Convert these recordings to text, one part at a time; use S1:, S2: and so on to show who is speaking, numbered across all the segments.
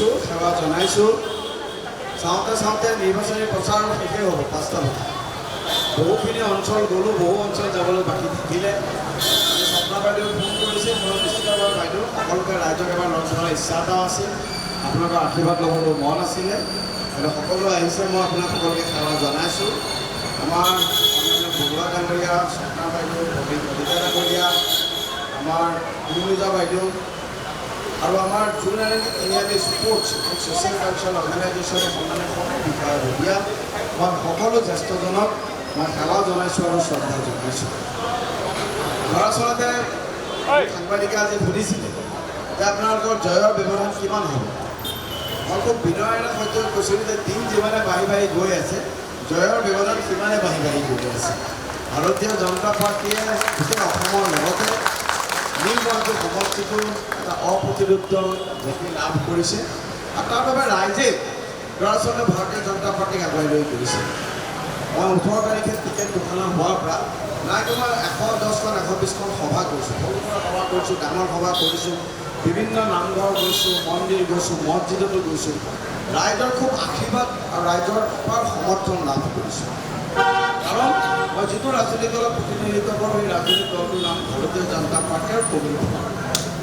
S1: কৰিছোঁ, সেৱা জনাইছোঁ। চাওঁতে চাওঁতে নিৰ্বাচনী প্ৰচাৰ শেষেই হ'ব 5টা বজাত। বহুখিনি অঞ্চল গ'লোঁ, বহু অঞ্চল যাবলৈ বাকী থাকিলে। স্বপ্না বাইদেউ ফোন কৰিছে, মই নিশ্চিতভাৱে বাইদেউ সকলোকে ৰাইজক এবাৰ লগ ধৰাৰ ইচ্ছা এটাও আছিল, আপোনালোকৰ আশীৰ্বাদ ল'বলৈ মন আছিলে। সকলো আহিছে, মই আপোনাক সকলোকে সেৱা জনাইছোঁ। আমাৰ বৰুৱা ডাঙৰীয়া, স্বপ্না বাইদেউ, কবিতা ডাঙৰীয়া, আমাৰ অনুজা বাইদেউ আৰু আমাৰ যোন তিনিআলি স্পৰ্টছ ছ'চিয়েল কালচাৰেল অৰ্গেনাইজেশ্যনৰ সন্মানীয় বিষয়া ভূঞা, মই সকলো জ্যেষ্ঠজনক মই সেৱা জনাইছোঁ আৰু শ্ৰদ্ধা জনাইছোঁ। দৰাচলতে সাংবাদিকে আজি সুধিছিলে যে আপোনালোকৰ জয়ৰ ব্যৱধান কিমান হ'ব। মই খুব বিনয়েৰে সৈতে কৈছিলোঁ যে দিন যিমানে বাঢ়ি বাঢ়ি গৈ আছে, জয়ৰ ব্যৱধান সিমানে বাঢ়ি বাঢ়ি গৈ আছে। ভাৰতীয় জনতা পাৰ্টীয়ে গোটেই অসমৰ লগতে নিৰ্বাচনী সমষ্টিটো এটা অপ্ৰতিৰোধ গতি লাভ কৰিছে আৰু তাৰ বাবে ৰাইজে দৰাচলতে ভাৰতীয় জনতা পাৰ্টীক আগুৱাই লৈ গৈছে। মই 18 তাৰিখে টিকেট ঘোষণা হোৱাৰ পৰা নাই তোমাৰ 110খন 120খন সভা কৰিছোঁ, সৰু সুৰা সভা কৰিছোঁ, ডাঙৰ সভা কৰিছোঁ, বিভিন্ন নামঘৰ গৈছোঁ, মন্দিৰ গৈছোঁ, মছজিদতো গৈছোঁ। ৰাইজৰ খুব আশীৰ্বাদ আৰু ৰাইজৰ অপাৰ সমৰ্থন লাভ কৰিছোঁ। কাৰণ মই যিটো ৰাজনৈতিক দলক প্ৰতিনিধিত্ব কৰোঁ, সেই ৰাজনৈতিক দলটোৰ নাম ভাৰতীয় জনতা পাৰ্টী আৰু কংগ্ৰেছ।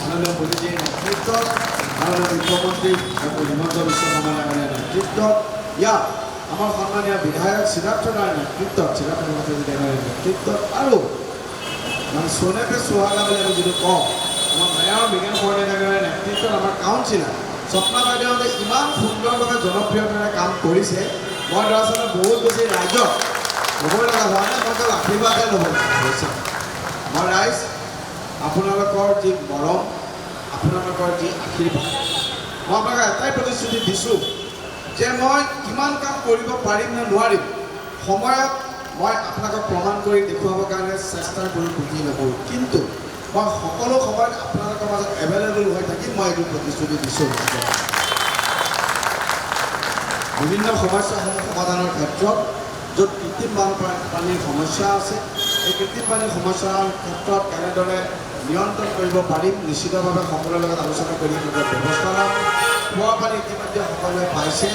S1: মাননীয় মোদীজীৰ নেতৃত্বত, মাননীয় মুখ্যমন্ত্ৰী ডক্টৰ হিমন্ত বিশ্ব শৰ্মা ডাঙৰীয়াৰ নেতৃত্বত, ইয়াত আমাৰ সন্মানীয় বিধায়ক সিদ্ধাৰ্থ ৰায়ৰ নেতৃত্বত, আৰু মানে সোনেপে চুহাগা বুলি আমি যিটো কওঁ, আমাৰ মেয়ৰ বিজ্ঞান বৰ্ণে ডাঙৰীয়াৰ নেতৃত্বত আমাৰ কাউন্সিলাৰ স্বপ্না বাইদেউহঁতে ইমান সুন্দৰভাৱে জনপ্ৰিয়তাৰে কাম কৰিছে। মই দৰাচলতে বহুত বেছি ৰাইজক ল'বই লগা হোৱা নাই, মই তেওঁ আশীৰ্বাদে ল'ব হৈছে। মই ৰাইজ আপোনালোকৰ যি মৰম, আপোনালোকৰ যি আশীৰ্বাদ, মই আপোনালোকক এটাই প্ৰতিশ্ৰুতি দিছোঁ যে মই কিমান কাম কৰিব পাৰিম নে নোৱাৰিম, সময়ত মই আপোনালোকক প্ৰমাণ কৰি দেখুৱাবৰ কাৰণে চেষ্টা কৰি বুজি নকৰোঁ। কিন্তু মই সকলো সময়ত আপোনালোকৰ মাজত এভেইলেবল হৈ থাকিম, মই এইটো প্ৰতিশ্ৰুতি দিছোঁ। বিভিন্ন সমস্যাসমূহ সমাধানৰ ক্ষেত্ৰত য'ত কৃত্ৰিম বানপানীৰ সমস্যা আছে, এই কৃত্ৰিম পানীৰ সমস্যাৰ ক্ষেত্ৰত কেনেদৰে নিয়ন্ত্ৰণ কৰিব পাৰিম, নিশ্চিতভাৱে সকলোৰে লগত আলোচনা কৰি ব্যৱস্থা ল'ম। খোৱা পানী ইতিমধ্যে সকলোৱে পাইছে।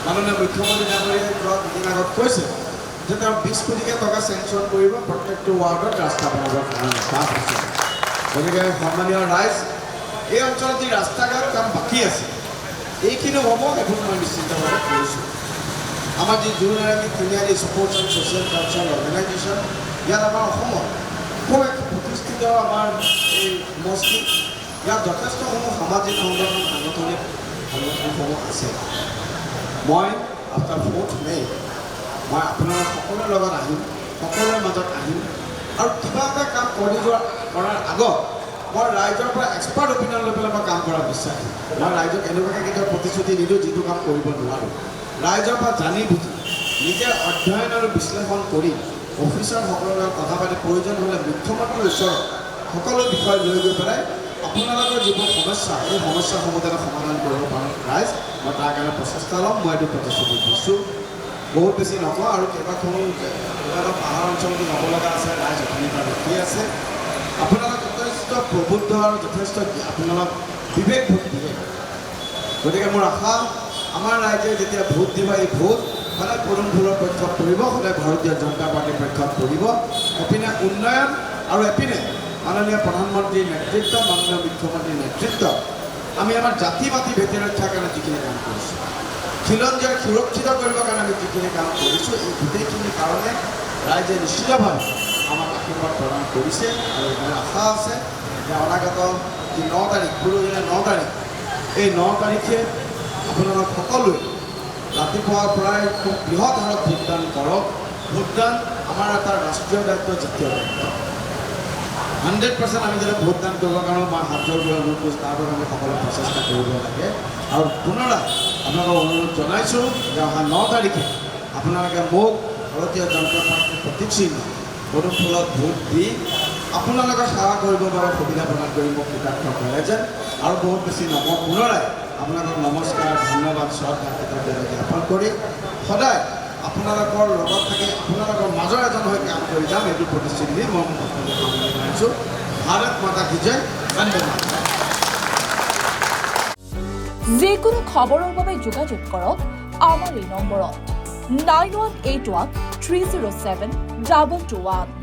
S1: মাননীয় মুখ্যমন্ত্ৰী ডাঙৰীয়াই যোৱা দুদিন আগত কৈছে যে তেওঁ 20 কোটিকৈ টকা চেংচন কৰিব প্ৰত্যেকটো ৱাৰ্ডত ৰাস্তা বনাবৰ কাৰণে কাম আছে। গতিকে সন্মানীয় ৰাইজ, এই অঞ্চলত যি ৰাস্তা ঘাট কাম বাকী আছে, এইখিনি হ'ব, সেইবোৰ মই নিশ্চিতভাৱে কৰিছোঁ। আমাৰ যি Jorhati Tiniali sports and social cultural organisation, ইয়াত আমাৰ অসমত খুব এক প্ৰতিষ্ঠিত আমাৰ এই মছজিদ, ইয়াত যথেষ্টসমূহ সামাজিক সংগঠন সংগঠনসমূহ আছে। মই আফটাৰ 4th May মই আপোনাৰ সকলোৰে লগত আহিম, সকলোৰে মাজত আহিম আৰু কিবা এটা কাম কৰাৰ আগত মই ৰাইজৰ পৰা এক্সপাৰ্ট অপিনিয়ন লৈ পেলাই মই কাম কৰাৰ বিশ্বাসী। মই ৰাইজক এনেকুৱাকৈ কেতিয়াও প্ৰতিশ্ৰুতি নিদিওঁ যিটো কাম কৰিব নোৱাৰোঁ। ৰাইজৰ পৰা জানি বুজি নিজে অধ্যয়ন আৰু বিশ্লেষণ কৰি অফিচাৰসকলৰ লগত কথা পাতি প্ৰয়োজন হ'লে মুখ্যমন্ত্ৰীৰ ওচৰত সকলো বিষয় লৈ গৈ পেলাই আপোনালোকৰ যিবোৰ সমস্যা, এই সমস্যাসমূহ যাতে সমাধান কৰিব পাৰোঁ ৰাইজ, মই তাৰ কাৰণে প্ৰচেষ্টা ল'ম। মই এইটো প্ৰতিশ্ৰুতি দিছোঁ। বহুত বেছি নকওঁ আৰু কেইবাখনো পাহাৰ অঞ্চলতো যাব লগা আছে, ৰাইজ অথনিৰ পৰা ৰখি আছে। আপোনালোক যথেষ্ট প্ৰবুদ্ধ আৰু যথেষ্ট আপোনালোক বিবেক বুদ্ধি। গতিকে মোৰ আশা, আমাৰ ৰাইজে যেতিয়া ভোট দিব, এই ভোট সদায় পদুমফুলৰ পক্ষত পৰিব, সদায় ভাৰতীয় জনতা পাৰ্টীৰ পক্ষত পৰিব। এপিনে উন্নয়ন আৰু এপিনে মাননীয় প্ৰধানমন্ত্ৰীৰ নেতৃত্ব, মাননীয় মুখ্যমন্ত্ৰীৰ নেতৃত্ব, আমি আমাৰ জাতি মাতি ভেটি ৰক্ষাৰ কাৰণে যিখিনি কাম কৰিছোঁ, খিলঞ্জীয়াক সুৰক্ষিত কৰিবৰ কাৰণে আমি যিখিনি কাম কৰিছোঁ, এই গোটেইখিনি কাৰণে ৰাইজে নিশ্চিতভাৱে আমাক আশীৰ্বাদ প্ৰদান কৰিছে। আৰু মোৰ আশা আছে যে অনাগত যি 9 তাৰিখ, পৰহিলে 9 তাৰিখ, এই 9 তাৰিখে আপোনালোক সকলোৱে ৰাতিপুৱাৰ পৰাই খুব বৃহৎ হাৰত ভোটদান কৰক। ভোটদান আমাৰ এটা ৰাষ্ট্ৰীয় দায়িত্ব, জাতীয় দায়িত্ব। 100% আমি যাতে ভোটদান কৰিবৰ কাৰণে মই হাত জোৰ অনুৰোধ কৰিছোঁ, তাৰ বাবে আমি সকলো প্ৰচেষ্টা কৰিব লাগে। আৰু পুনৰাই আপোনালোকক অনুৰোধ জনাইছোঁ যে অহা 9 তাৰিখে আপোনালোকে মোক ভাৰতীয় জনতা পাৰ্টীৰ প্ৰতীক চিহ্ন পদুমফুলত ভোট দি আপোনালোকক সেৱা কৰিবৰ বাবে সুবিধা প্ৰদান কৰি মোক কৃতাৰ্থ কৰে যেন। আৰু বহুত বেছি নকওঁ, পুনৰাই আপোনালোকক নমস্কাৰ, ধন্যবাদ, শ্ৰদ্ধা জ্ঞাপন কৰি সদায় আপোনালোকৰ লগত থাকি আপোনালোকৰ মাজৰ এজন হৈ কাম কৰি যাম, এইটো প্ৰতিশ্ৰুতি দি মই জনাইছোঁ। ভাৰত মাতা কি জয়, বন্দে মাতৰম।
S2: যিকোনো খবৰৰ বাবে যোগাযোগ কৰক আমাৰ এই নম্বৰত 9181 307 221।